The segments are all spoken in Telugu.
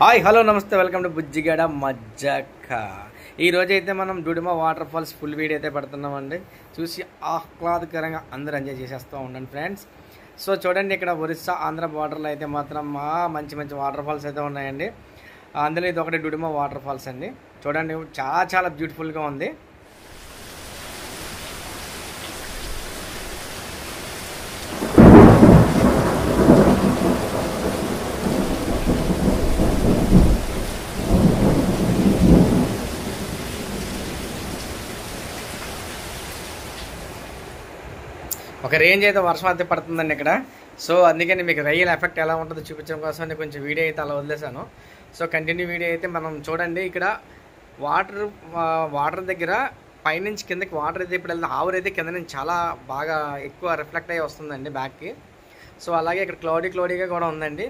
హాయ్ హలో నమస్తే వెల్కమ్ టు బుజ్జిగడ మజ్జక్క. ఈరోజైతే మనం డుడిమా వాటర్ ఫాల్స్ ఫుల్ వీడియో అయితే పెడుతున్నామండి. చూసి ఆహ్లాదకరంగా అందరూ ఎంజాయ్ చేసేస్తూ ఉండండి ఫ్రెండ్స్. సో చూడండి, ఇక్కడ ఒరిస్సా ఆంధ్ర బార్డర్లో అయితే మాత్రం మంచి మంచి వాటర్ ఫాల్స్ అయితే ఉన్నాయండి. అందులో ఇది ఒకటి డుడిమా వాటర్ ఫాల్స్ అండి. చూడండి, చాలా చాలా బ్యూటిఫుల్గా ఉంది. ఒక రేంజ్ అయితే వర్షం అయితే పడుతుందండి ఇక్కడ. సో అందుకని మీకు రైల్ ఎఫెక్ట్ ఎలా ఉంటుందో చూపించడం కోసం నేను కొంచెం వీడియో అయితే అలా వదిలేసాను. సో కంటిన్యూ వీడియో అయితే మనం చూడండి. ఇక్కడ వాటర్ దగ్గర పైనుంచి కిందకి వాటర్ అయితే ఇప్పుడు వెళ్తుంది. ఆవిరైతే కింద నుంచి చాలా బాగా ఎక్కువ రిఫ్లెక్ట్ అయ్యి వస్తుందండి బ్యాక్కి. సో అలాగే ఇక్కడ క్లౌడీగా కూడా ఉందండి.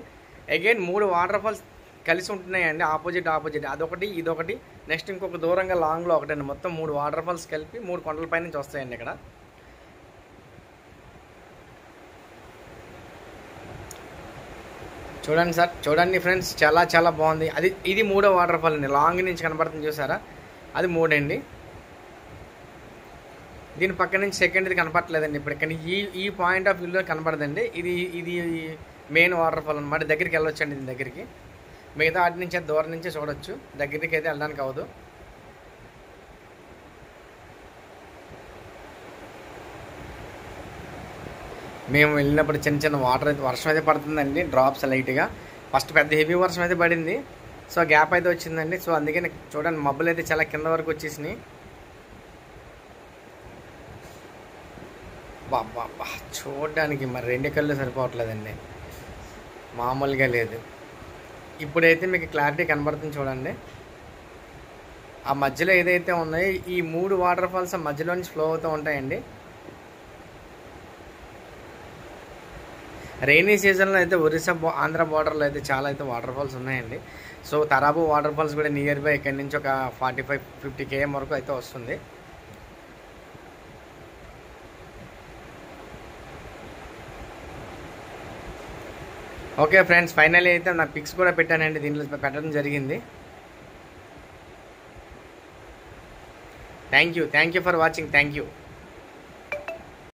అగైన్ 3 వాటర్ ఫాల్స్ కలిసి ఉంటున్నాయండి, ఆపోజిట్ అదొకటి ఇదొకటి, నెక్స్ట్ ఇంకొక దూరంగా లాంగ్లో ఒకటండి. మొత్తం 3 వాటర్ ఫాల్స్ కలిపి 3 కొండల పై నుంచి వస్తాయండి ఇక్కడ. చూడండి సార్, చూడండి ఫ్రెండ్స్, చాలా చాలా బాగుంది. ఇది 3వ వాటర్ ఫాల్ అండి. లాంగ్ నుంచి కనబడుతుంది చూసారా, అది 3 అండి. దీని పక్క నుంచి సెకండ్ది కనపడలేదండి ఇప్పుడు. ఇక్కడ ఈ పాయింట్ ఆఫ్ వ్యూలో కనపడదండి. ఇది మెయిన్ వాటర్ ఫాల్ అనమాట. దగ్గరికి వెళ్ళొచ్చండి దీని దగ్గరికి. మిగతా వాటి నుంచి దూరం నుంచి చూడొచ్చు, దగ్గరికి అయితే వెళ్ళడానికి అవ్వదు. మేము వెళ్ళినప్పుడు చిన్న వాటర్ అయితే వర్షం అయితే పడుతుందండి, డ్రాప్స్ లైట్గా. ఫస్ట్ పెద్ద హెవీ వర్షం అయితే పడింది, సో గ్యాప్ అయితే వచ్చిందండి. సో అందుకని చూడండి, మబ్బులు అయితే చాలా కింద వరకు వచ్చేసినాయి. బాబా చూడడానికి మరి 2 కళ్ళు సరిపోవట్లేదండి, మామూలుగా లేదు. ఇప్పుడైతే మీకు క్లారిటీ కనబడుతుంది చూడండి. ఆ మధ్యలో ఏదైతే ఉన్నాయో ఈ 3 వాటర్ ఫాల్స్ మధ్యలో నుంచి ఫ్లో అవుతూ ఉంటాయండి. రైనీ సీజన్లో అయితే ఒరిస్సా ఆంధ్ర బార్డర్లో అయితే చాలా అయితే వాటర్ ఫాల్స్ ఉన్నాయండి. సో తరాబు వాటర్ ఫాల్స్ కూడా నియర్ బై ఇక్కడి నుంచి ఒక 45-50 km వరకు అయితే వస్తుంది. ఓకే ఫ్రెండ్స్, ఫైనల్లీ అయితే నా పిక్స్ కూడా పెట్టానండి, దీంట్లో పెట్టడం జరిగింది. Thank you for watching. Thank you.